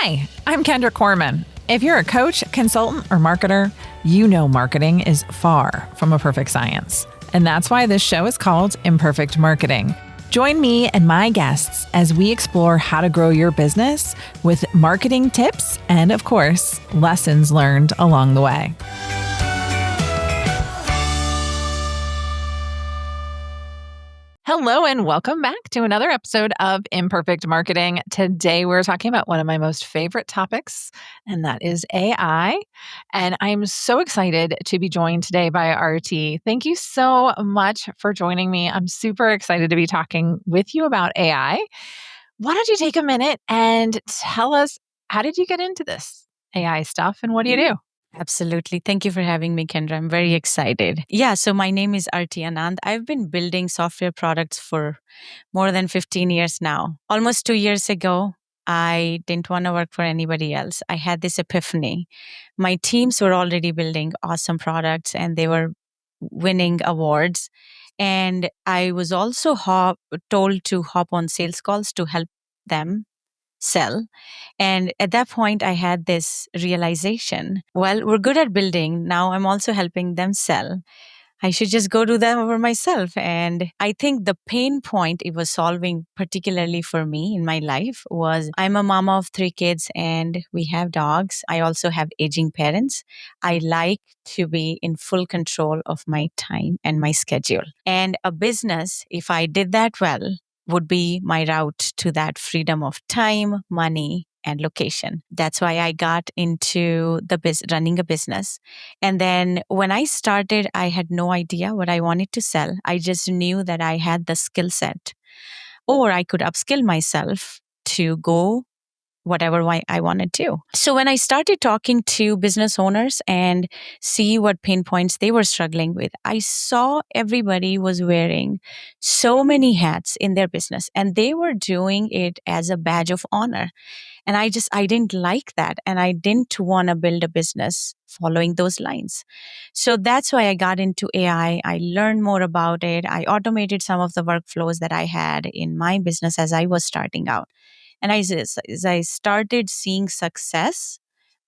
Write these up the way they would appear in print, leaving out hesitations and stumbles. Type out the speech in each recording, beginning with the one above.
Hi, I'm Kendra Corman. If you're a coach, consultant, or marketer, you know marketing is far from a perfect science. And that's why this show is called Imperfect Marketing. Join me and my guests as we explore how to grow your business with marketing tips and, of course, lessons learned along the way. Hello and welcome back to another episode of Imperfect Marketing. Today we're talking about one of my most favorite topics, and that is AI. And I'm so excited to be joined today by Aarti. Thank you so much for joining me. I'm super excited to be talking with you about AI. Why don't you take a minute and tell us, how did you get into this AI stuff and what do you do? Absolutely. Thank you for having me, Kendra. I'm very excited. Yeah, so my name is Aarti Anand. I've been building software products for more than 15 years now. Almost 2 years ago, I didn't want to work for anybody else. I had this epiphany. My teams were already building awesome products and they were winning awards. And I was also told to hop on sales calls to help them sell. And at that point, I had this realization, well, we're good at building. Now I'm also helping them sell. I should just go do that over myself. And I think the pain point it was solving, particularly for me in my life, was I'm a mama of 3 kids and we have dogs. I also have aging parents. I like to be in full control of my time and my schedule. And a business, if I did that well, would be my route to that freedom of time, money, and location. That's why I got into running a business. And then when I started, I had no idea what I wanted to sell. I just knew that I had the skill set, or I could upskill myself to go whatever I wanted to. So when I started talking to business owners and see what pain points they were struggling with, I saw everybody was wearing so many hats in their business and they were doing it as a badge of honor. And I didn't like that. And I didn't want to build a business following those lines. So that's why I got into AI. I learned more about it. I automated some of the workflows that I had in my business as I was starting out. And as I started seeing success,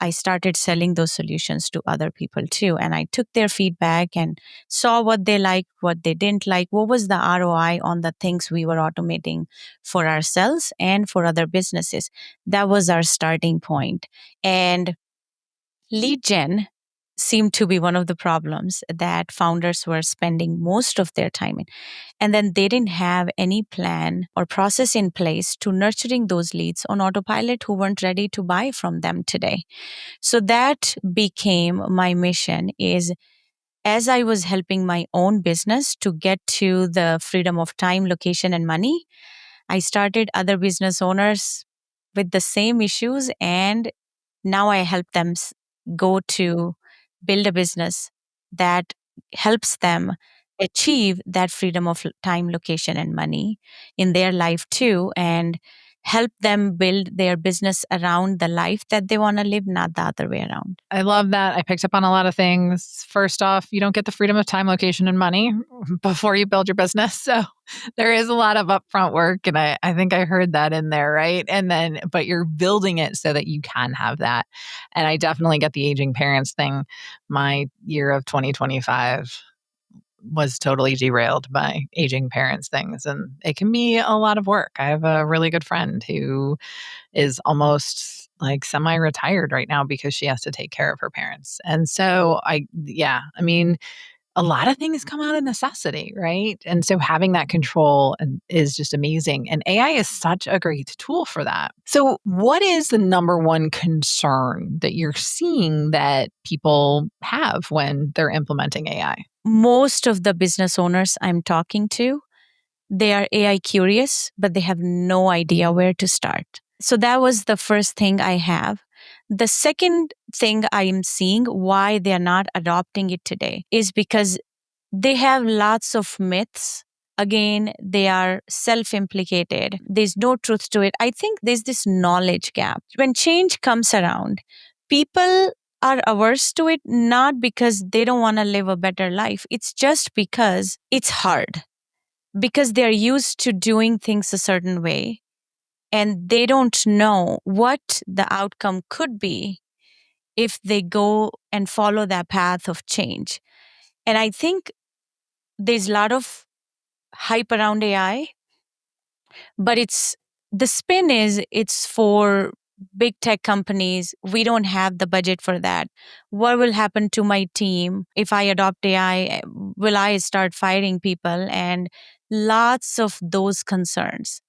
I started selling those solutions to other people too. And I took their feedback and saw what they liked, what they didn't like, what was the ROI on the things we were automating for ourselves and for other businesses. That was our starting point. And lead gen seemed to be one of the problems that founders were spending most of their time in. And then they didn't have any plan or process in place to nurturing those leads on autopilot who weren't ready to buy from them today. So that became my mission is as I was helping my own business to get to the freedom of time, location, and money, I started other business owners with the same issues. And now I help them go to build a business that helps them achieve that freedom of time, location, and money in their life too, and help them build their business around the life that they want to live, not the other way around. I love that. I picked up on a lot of things. First off, you don't get the freedom of time, location, and money before you build your business. So there is a lot of upfront work. And I think I heard that in there, right? And then, but you're building it so that you can have that. And I definitely get the aging parents thing. My year of 2025 was totally derailed by aging parents things. And it can be a lot of work. I have a really good friend who is almost like semi-retired right now because she has to take care of her parents. And so I mean, a lot of things come out of necessity, right? And so having that control is just amazing. And AI is such a great tool for that. So what is the number one concern that you're seeing that people have when they're implementing AI? Most of the business owners I'm talking to, they are AI curious, but they have no idea where to start. So that was the first thing I have. The second thing I'm seeing why they're not adopting it today is because they have lots of myths. Again, they are self-implicated. There's no truth to it. I think there's this knowledge gap. When change comes around, people are averse to it, not because they don't want to live a better life. It's just because it's hard, because they're used to doing things a certain way. and they don't know what the outcome could be if they go and follow that path of change. And I think there's a lot of hype around AI, but the spin is it's for big tech companies. We don't have the budget for that. What will happen to my team if I adopt AI? Will I start firing people? And lots of those concerns.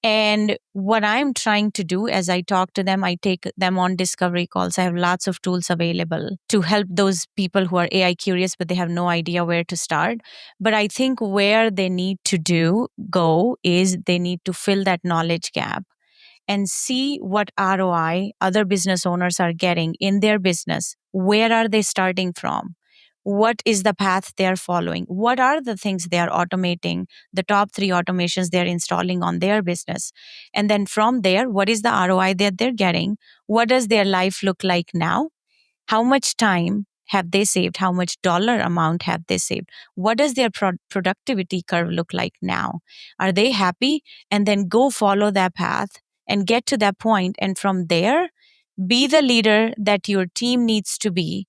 And what I'm trying to do as I talk to them, I take them on discovery calls. I have lots of tools available to help those people who are AI curious, but they have no idea where to start. But I think where they need to go is they need to fill that knowledge gap and see what ROI other business owners are getting in their business. Where are they starting from? What is the path they're following? What are the things they are automating, the top 3 automations they're installing on their business? And then from there, what is the ROI that they're getting? What does their life look like now? How much time have they saved? How much dollar amount have they saved? What does their productivity curve look like now? Are they happy? And then go follow that path and get to that point. And from there, be the leader that your team needs to be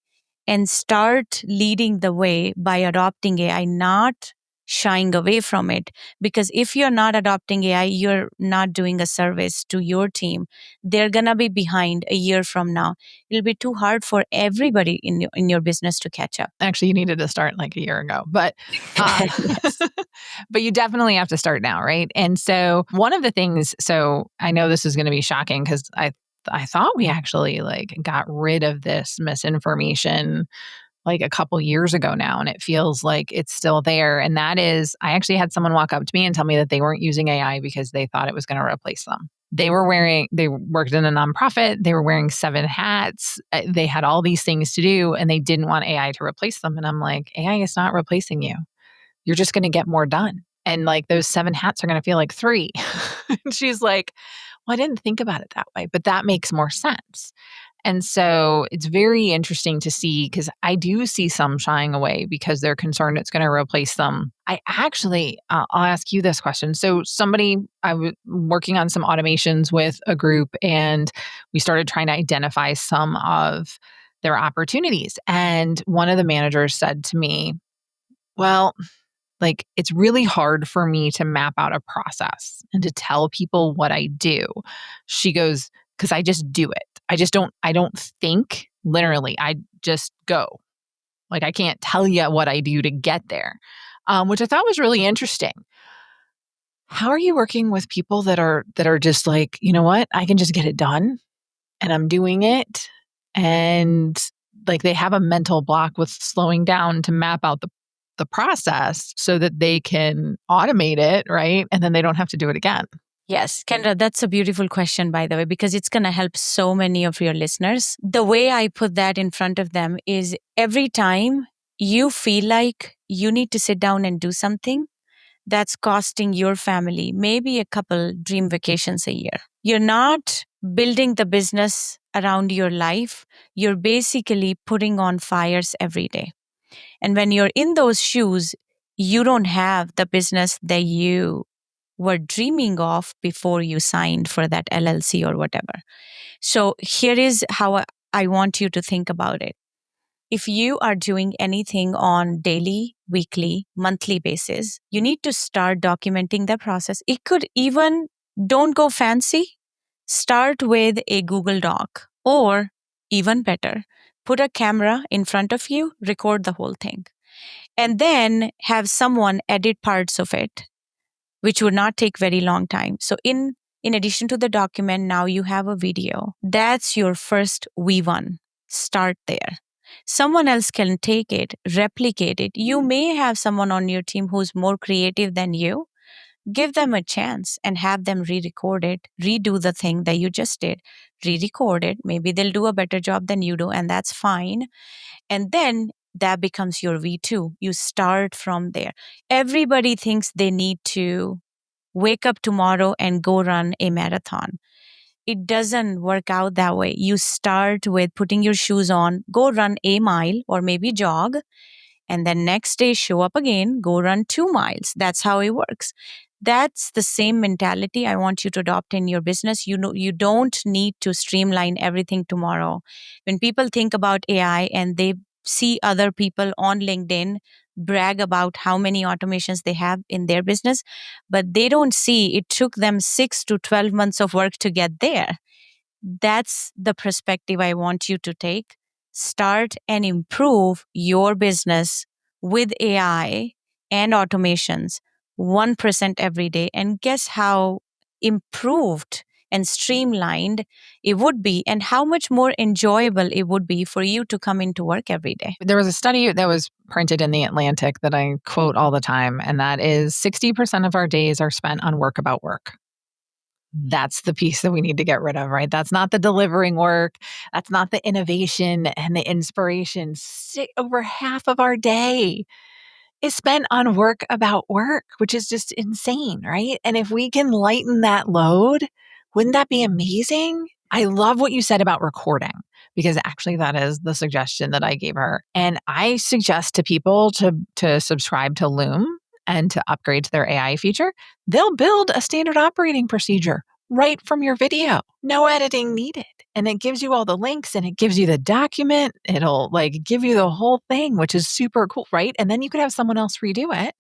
and start leading the way by adopting AI, not shying away from it. Because if you're not adopting AI, you're not doing a service to your team. They're going to be behind a year from now. It'll be too hard for everybody in your business to catch up. Actually, you needed to start like a year ago, but Yes. but you definitely have to start now, right? And so one of the things, so I know this is going to be shocking because I thought we actually like got rid of this misinformation like a couple years ago now, and it feels like it's still there. And that is, I actually had someone walk up to me and tell me that they weren't using AI because they thought it was going to replace them. They worked in a nonprofit, they were wearing 7 hats, they had all these things to do, and they didn't want AI to replace them. And I'm like, AI is not replacing you. You're just going to get more done. And like those 7 hats are going to feel like 3. And she's like, well, I didn't think about it that way, but that makes more sense. And so it's very interesting to see because I do see some shying away because they're concerned it's going to replace them. I actually, I'll ask you this question. So I was working on some automations with a group and we started trying to identify some of their opportunities. And one of the managers said to me, well, like, it's really hard for me to map out a process and to tell people what I do. She goes, because I just do it. I don't think literally. I just go. Like, I can't tell you what I do to get there, which I thought was really interesting. How are you working with people that are just like, you know what? I can just get it done and I'm doing it. And like they have a mental block with slowing down to map out the process so that they can automate it, right? And then they don't have to do it again. Yes, Kendra, that's a beautiful question, by the way, because it's going to help so many of your listeners. The way I put that in front of them is every time you feel like you need to sit down and do something that's costing your family maybe a couple dream vacations a year. You're not building the business around your life. You're basically putting on fires every day. And when you're in those shoes, you don't have the business that you were dreaming of before you signed for that LLC or whatever. So here is how I want you to think about it. If you are doing anything on daily, weekly, monthly basis, you need to start documenting the process. It could even, don't go fancy, start with a Google Doc, or even better, put a camera in front of you, record the whole thing, and then have someone edit parts of it, which would not take very long time. So in addition to the document, now you have a video. That's your first V1. Start there. Someone else can take it, replicate it. You may have someone on your team who's more creative than you. Give them a chance and have them re-record it, redo the thing that you just did, re-record it. Maybe they'll do a better job than you do, and that's fine. And then that becomes your V2. You start from there. Everybody thinks they need to wake up tomorrow and go run a marathon. It doesn't work out that way. You start with putting your shoes on, go run a mile or maybe jog, and then next day show up again, go run 2 miles. That's how it works. That's the same mentality I want you to adopt in your business. You don't need to streamline everything tomorrow. When people think about AI and they see other people on LinkedIn brag about how many automations they have in their business, but they don't see it took them 6 to 12 months of work to get there. That's the perspective I want you to take. Start and improve your business with AI and automations 1% every day. And guess how improved and streamlined it would be, and how much more enjoyable it would be for you to come into work every day. There was a study that was printed in The Atlantic that I quote all the time, and that is 60% of our days are spent on work about work. That's the piece that we need to get rid of, right? That's not the delivering work. That's not the innovation and the inspiration. Over half of our day is spent on work about work, which is just insane, right? And if we can lighten that load, wouldn't that be amazing? I love what you said about recording, because actually that is the suggestion that I gave her. And I suggest to people to subscribe to Loom and to upgrade to their AI feature. They'll build a standard operating procedure right from your video. No editing needed. And it gives you all the links and it gives you the document. It'll like give you the whole thing, which is super cool, right? And then you could have someone else redo it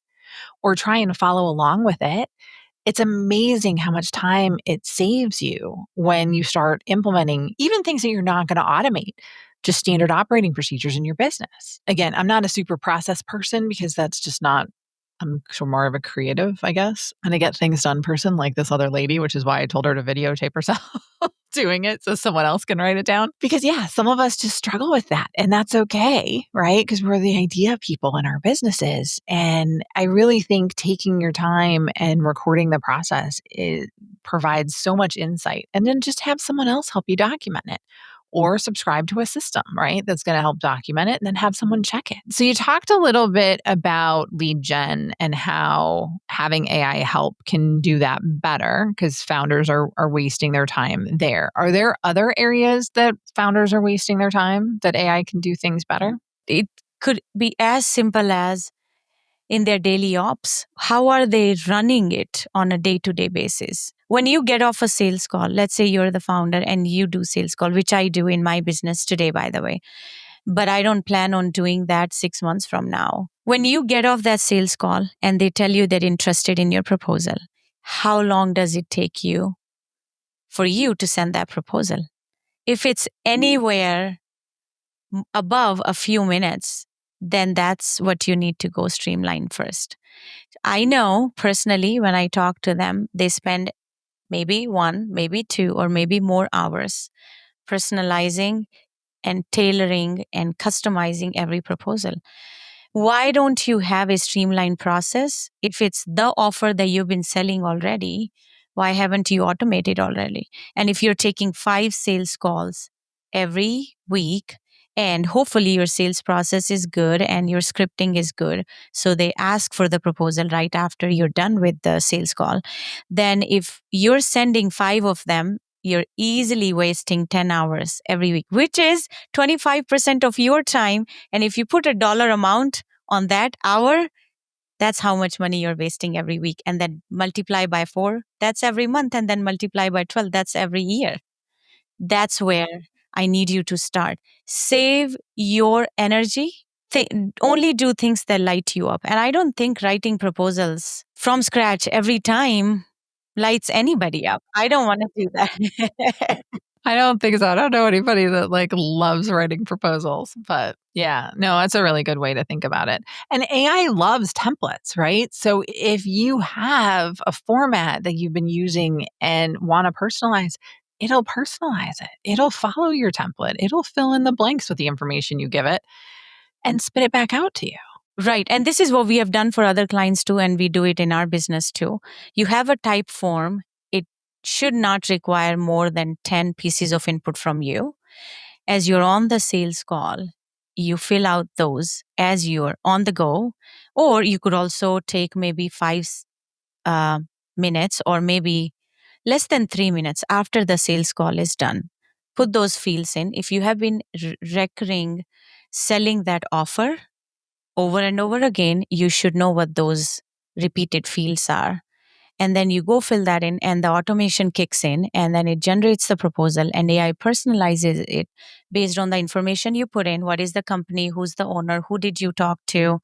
or try and follow along with it. It's amazing how much time it saves you when you start implementing even things that you're not going to automate, just standard operating procedures in your business. Again, I'm not a super process person because that's just not, I'm more of a creative, I guess, and a get things done person like this other lady, which is why I told her to videotape herself doing it so someone else can write it down. Because yeah, some of us just struggle with that, and that's okay, right? Because we're the idea people in our businesses. And I really think taking your time and recording the process provides so much insight. And then just have someone else help you document it, or subscribe to a system, right? That's going to help document it and then have someone check it. So you talked a little bit about lead gen and how having AI help can do that better because founders are wasting their time there. Are there other areas that founders are wasting their time that AI can do things better? It could be as simple as in their daily ops, how are they running it on a day-to-day basis? When you get off a sales call, let's say you're the founder and you do sales call, which I do in my business today, by the way, but I don't plan on doing that 6 months from now. When you get off that sales call and they tell you they're interested in your proposal, how long does it take you for you to send that proposal? If it's anywhere above a few minutes, then that's what you need to go streamline first. I know personally when I talk to them, they spend maybe 1, maybe 2, or maybe more hours personalizing and tailoring and customizing every proposal. Why don't you have a streamlined process? If it's the offer that you've been selling already, why haven't you automated already? And if you're taking 5 sales calls every week, and hopefully your sales process is good and your scripting is good, so they ask for the proposal right after you're done with the sales call, then if you're sending 5 of them, you're easily wasting 10 hours every week, which is 25% of your time. And if you put a dollar amount on that hour, that's how much money you're wasting every week. And then multiply by 4, that's every month. And then multiply by 12, that's every year. That's where I need you to start. Save your energy. Only do things that light you up. And I don't think writing proposals from scratch every time lights anybody up. I don't want to do that. I don't think so. I don't know anybody that like loves writing proposals, but yeah, no, that's a really good way to think about it. And AI loves templates, right? So if you have a format that you've been using and want to personalize, it'll personalize it. It'll follow your template. It'll fill in the blanks with the information you give it and spit it back out to you. Right. And this is what we have done for other clients too, and we do it in our business too. You have a type form. It should not require more than 10 pieces of input from you. As you're on the sales call, you fill out those as you're on the go, or you could also take maybe 5 minutes or maybe less than 3 minutes after the sales call is done. Put those fields in. If you have been recurring selling that offer over and over again, you should know what those repeated fields are. And then you go fill that in, and the automation kicks in, and then it generates the proposal, and AI personalizes it based on the information you put in. What is the company? Who's the owner? Who did you talk to?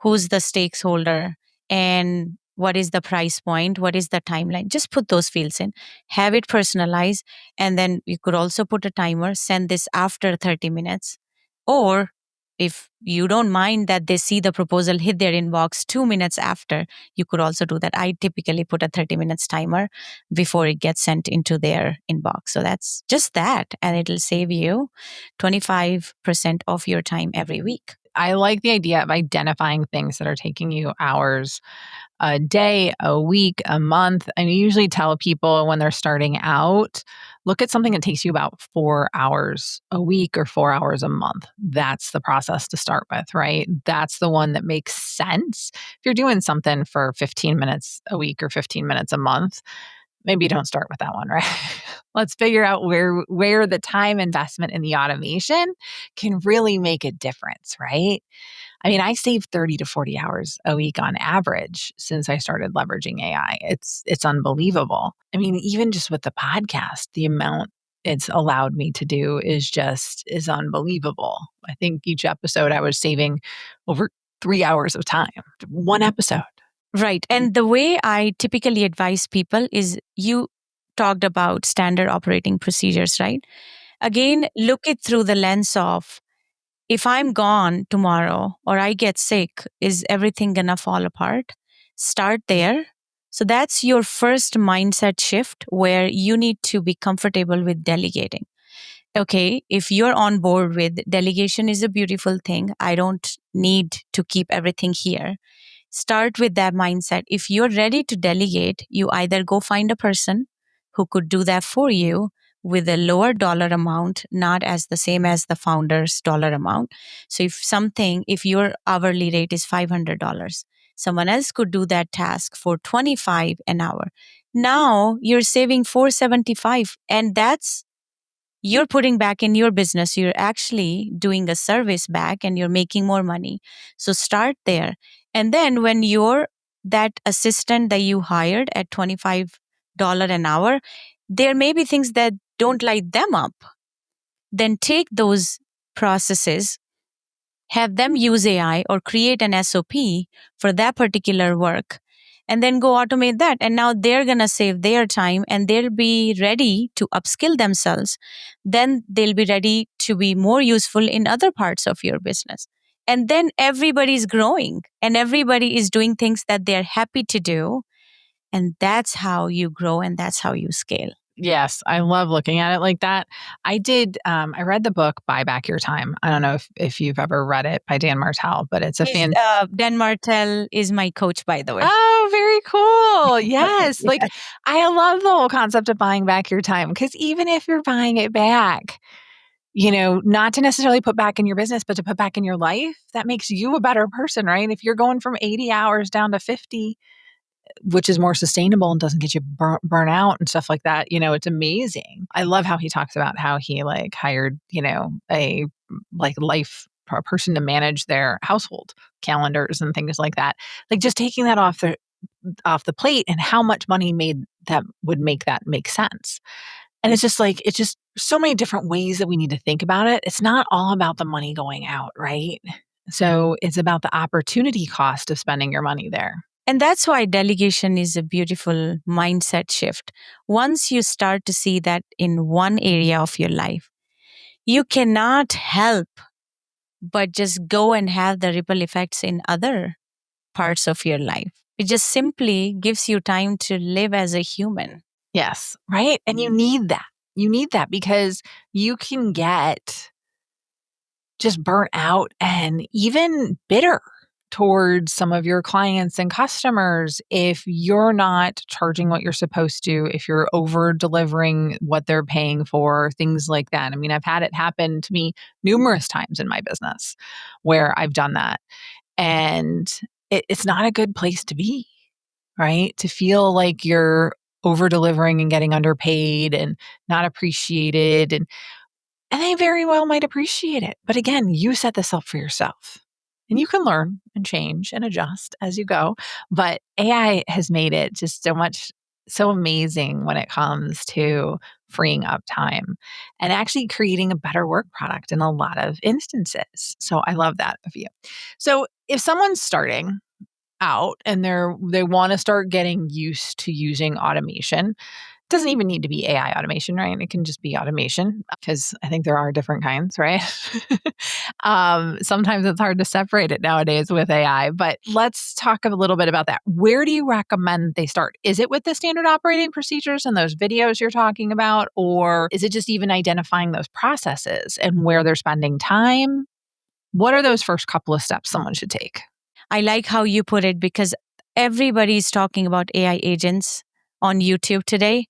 Who's the stakeholder? And what is the price point? What is the timeline? Just put those fields in, have it personalized. And then you could also put a timer, send this after 30 minutes. Or if you don't mind that they see the proposal hit their inbox 2 minutes after, you could also do that. I typically put a 30 minutes timer before it gets sent into their inbox. So that's just that. And it'll save you 25% of your time every week. I like the idea of identifying things that are taking you hours a day, a week, a month. I usually tell people when they're starting out, look at something that takes you about 4 hours a week or 4 hours a month. That's the process to start with, right? That's the one that makes sense. If you're doing something for 15 minutes a week or 15 minutes a month, maybe don't start with that one, right? Let's figure out where the time investment in the automation can really make a difference, right? I mean, I save 30 to 40 hours a week on average since I started leveraging AI. It's unbelievable. I mean, even just with the podcast, the amount it's allowed me to do is unbelievable. I think each episode I was saving over 3 hours of time. One episode. Right. And the way I typically advise people is, you talked about standard operating procedures, right? Again, look it through the lens of, if I'm gone tomorrow or I get sick, is everything going to fall apart? Start there. So that's your first mindset shift, where you need to be comfortable with delegating. Okay, if you're on board with delegation is a beautiful thing, I don't need to keep everything here. Start with that mindset. If you're ready to delegate, you either go find a person who could do that for you with a lower dollar amount, not as the same as the founder's dollar amount. So if your hourly rate is $500, someone else could do that task for 25 an hour. Now you're saving 475, and that's, you're putting back in your business. You're actually doing a service back and you're making more money. So start there. And then when you're that assistant that you hired at $25 an hour, there may be things that don't light them up. Then take those processes, have them use AI or create an SOP for that particular work, and then go automate that. And now they're going to save their time and they'll be ready to upskill themselves. Then they'll be ready to be more useful in other parts of your business. And then everybody's growing and everybody is doing things that they're happy to do. And that's how you grow and that's how you scale. Yes, I love looking at it like that. I read the book Buy Back Your Time. I don't know if you've ever read it, by Dan Martell, but it's a fan. Dan Martell is my coach, by the way. Oh, very cool. Yes. Like, I love the whole concept of buying back your time, because even if you're buying it back, not to necessarily put back in your business, but to put back in your life, that makes you a better person, right? If you're going from 80 hours down to 50, which is more sustainable and doesn't get you burn out and stuff like that, it's amazing. I love how he talks about how he hired, a person to manage their household calendars and things like that. Like, just taking that off the plate, and how much money would make that make sense. And it's just so many different ways that we need to think about it. It's not all about the money going out, right? So it's about the opportunity cost of spending your money there. And that's why delegation is a beautiful mindset shift. Once you start to see that in one area of your life, you cannot help but just go and have the ripple effects in other parts of your life. It just simply gives you time to live as a human. Yes, right? And you need that. You need that, because you can get just burnt out and even bitter towards some of your clients and customers if you're not charging what you're supposed to, if you're over delivering what they're paying for, things like that. I mean, I've had it happen to me numerous times in my business where I've done that. And it's not a good place to be, right? To feel like you're over delivering and getting underpaid and not appreciated. And they very well might appreciate it. But again, you set this up for yourself. And you can learn and change and adjust as you go. But AI has made it just so amazing when it comes to freeing up time and actually creating a better work product in a lot of instances. So I love that of you. So if someone's starting out and they want to start getting used to using automation, doesn't even need to be AI automation, right? It can just be automation because I think there are different kinds, right? Sometimes it's hard to separate it nowadays with AI, but let's talk a little bit about that. Where do you recommend they start? Is it with the standard operating procedures and those videos you're talking about? Or is it just even identifying those processes and where they're spending time? What are those first couple of steps someone should take? I like how you put it because everybody's talking about AI agents on YouTube today.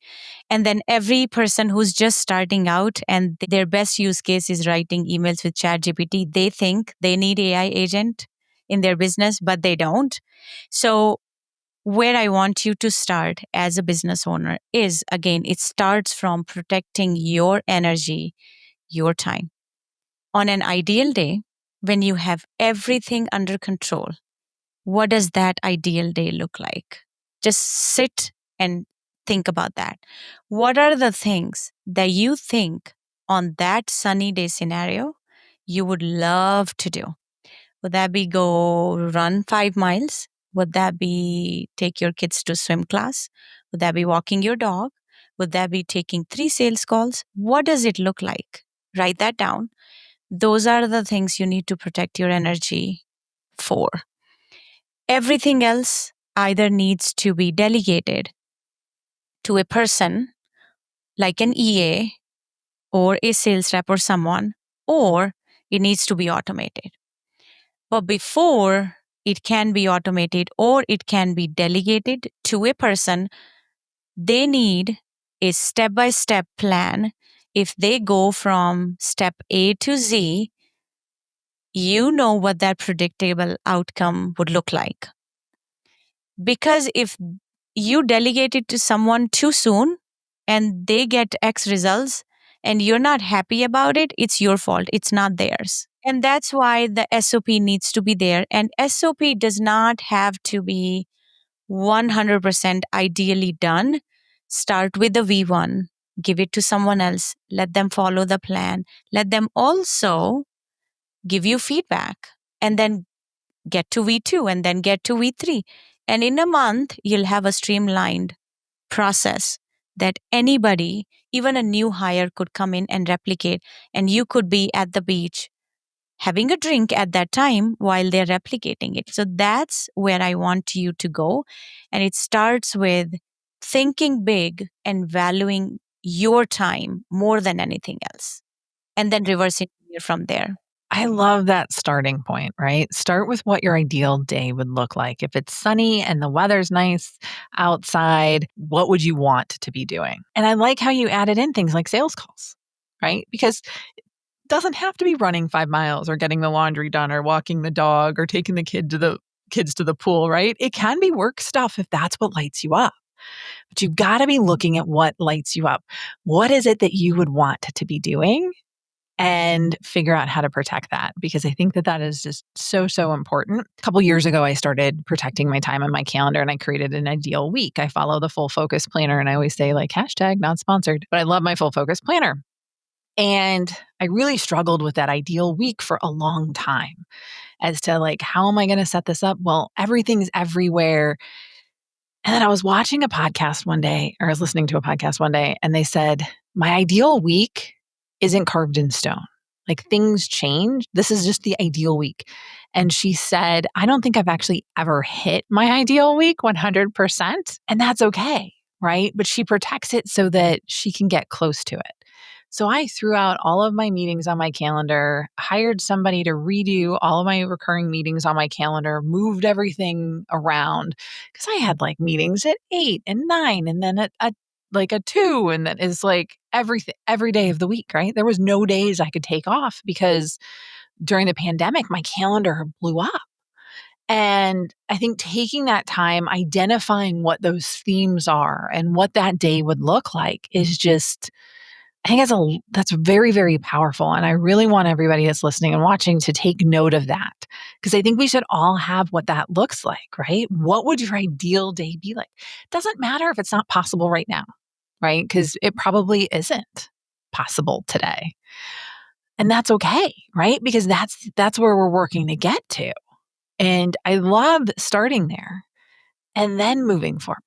And then every person who's just starting out and their best use case is writing emails with ChatGPT, they think they need AI agent in their business, but they don't. So where I want you to start as a business owner is, again, it starts from protecting your energy, your time. On an ideal day, when you have everything under control, what does that ideal day look like? Just sit and think about that. What are the things that you think on that sunny day scenario you would love to do? Would that be go run 5 miles? Would that be take your kids to swim class? Would that be walking your dog? Would that be taking 3 sales calls? What does it look like? Write that down. Those are the things you need to protect your energy for. Everything else either needs to be delegated to a person like an EA or a sales rep or someone, or it needs to be automated. But before it can be automated or it can be delegated to a person, they need a step by step plan. If they go from step A to Z, you know what that predictable outcome would look like. Because if you delegate it to someone too soon and they get X results and you're not happy about it, it's your fault. It's not theirs. And that's why the SOP needs to be there. And SOP does not have to be 100% ideally done. Start with the V1, give it to someone else, let them follow the plan, let them also give you feedback, and then get to V2 and then get to V3. And in a month, you'll have a streamlined process that anybody, even a new hire, could come in and replicate. And you could be at the beach having a drink at that time while they're replicating it. So that's where I want you to go. And it starts with thinking big and valuing your time more than anything else, and then reversing from there. I love that starting point, right? Start with what your ideal day would look like. If it's sunny and the weather's nice outside, what would you want to be doing? And I like how you added in things like sales calls, right? Because it doesn't have to be running 5 miles or getting the laundry done or walking the dog or taking the kids to the pool, right? It can be work stuff if that's what lights you up. But you've got to be looking at what lights you up. What is it that you would want to be doing? And figure out how to protect that, because I think that is just so important. A couple years ago, I started protecting my time on my calendar and I created an ideal week. I follow the full focus planner and I always say like hashtag not sponsored, but I love my full focus planner. And I really struggled with that ideal week for a long time as to like, how am I going to set this up? Well, everything's everywhere. And then I was watching a podcast one day, or I was listening to a podcast one day, and they said, my ideal week isn't carved in stone. Like things change. This is just the ideal week. And she said, I don't think I've actually ever hit my ideal week 100%. And that's okay. Right. But she protects it so that she can get close to it. So I threw out all of my meetings on my calendar, hired somebody to redo all of my recurring meetings on my calendar, moved everything around because I had like meetings at 8 and 9 and then at like a 2, and that is like every day of the week, right? There was no days I could take off because during the pandemic, my calendar blew up. And I think taking that time, identifying what those themes are and what that day would look like is just I think that's very, very powerful. And I really want everybody that's listening and watching to take note of that, because I think we should all have what that looks like, right? What would your ideal day be like? Doesn't matter if it's not possible right now, right? Because it probably isn't possible today. And that's okay, right? Because that's where we're working to get to. And I love starting there and then moving forward,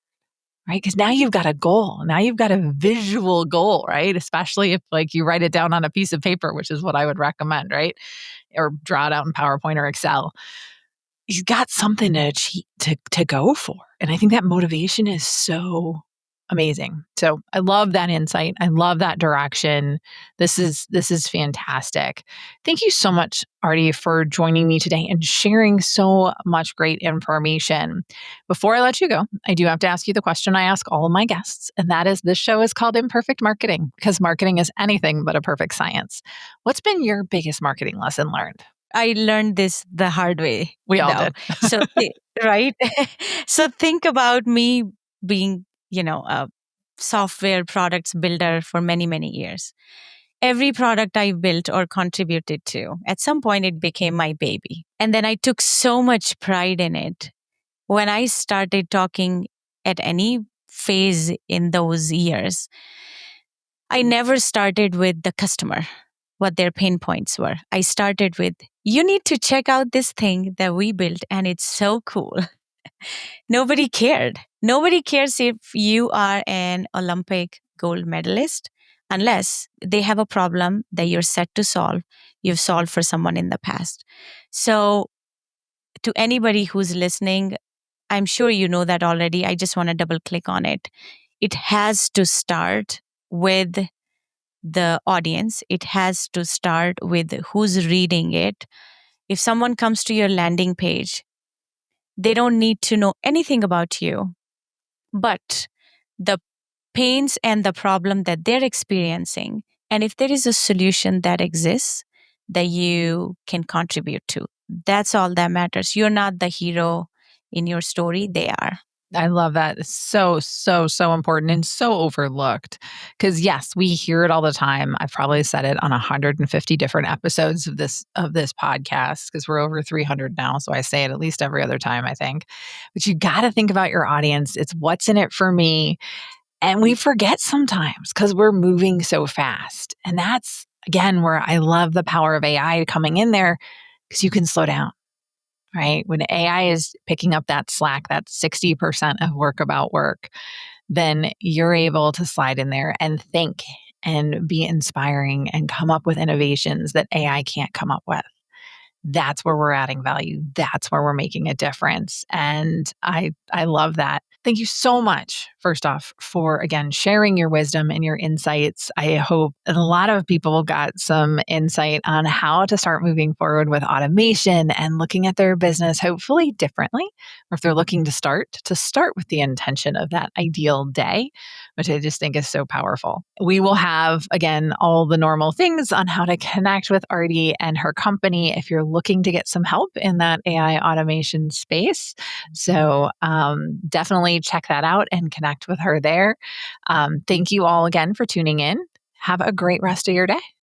right? Because now you've got a goal. Now you've got a visual goal, right? Especially if like you write it down on a piece of paper, which is what I would recommend, right? Or draw it out in PowerPoint or Excel. You've got something to achieve, to go for. And I think that motivation is so amazing. So I love that insight. I love that direction. This is fantastic. Thank you so much, Aarti, for joining me today and sharing so much great information. Before I let you go, I do have to ask you the question I ask all of my guests, and that is, this show is called Imperfect Marketing because marketing is anything but a perfect science. What's been your biggest marketing lesson learned? I learned this the hard way, We all though. did. So, right? So think about me being, a software products builder for many, many years. Every product I built or contributed to, at some point it became my baby. And then I took so much pride in it. When I started talking at any phase in those years, I never started with the customer, what their pain points were. I started with, you need to check out this thing that we built and it's so cool. Nobody cared. Nobody cares if you are an Olympic gold medalist unless they have a problem that you're set to solve. You've solved for someone in the past. So, to anybody who's listening, I'm sure you know that already. I just want to double click on it. It has to start with the audience, it has to start with who's reading it. If someone comes to your landing page, they don't need to know anything about you, but the pains and the problem that they're experiencing. And if there is a solution that exists that you can contribute to, that's all that matters. You're not the hero in your story, they are. I love that. It's so, so, so important and so overlooked. Because yes, we hear it all the time. I've probably said it on 150 different episodes of this podcast because we're over 300 now. So I say it at least every other time, I think. But you got to think about your audience. It's what's in it for me. And we forget sometimes because we're moving so fast. And that's again where I love the power of AI coming in there, because you can slow down, right? When AI is picking up that slack, that 60% of work about work, then you're able to slide in there and think and be inspiring and come up with innovations that AI can't come up with. That's where we're adding value. That's where we're making a difference. And I love that. Thank you so much, first off, for again sharing your wisdom and your insights. I hope a lot of people got some insight on how to start moving forward with automation and looking at their business hopefully differently. Or if they're looking to start with the intention of that ideal day, which I just think is so powerful. We will have, again, all the normal things on how to connect with Aarti and her company if you're looking to get some help in that AI automation space. So definitely check that out and connect with her there. Thank you all again for tuning in. Have a great rest of your day.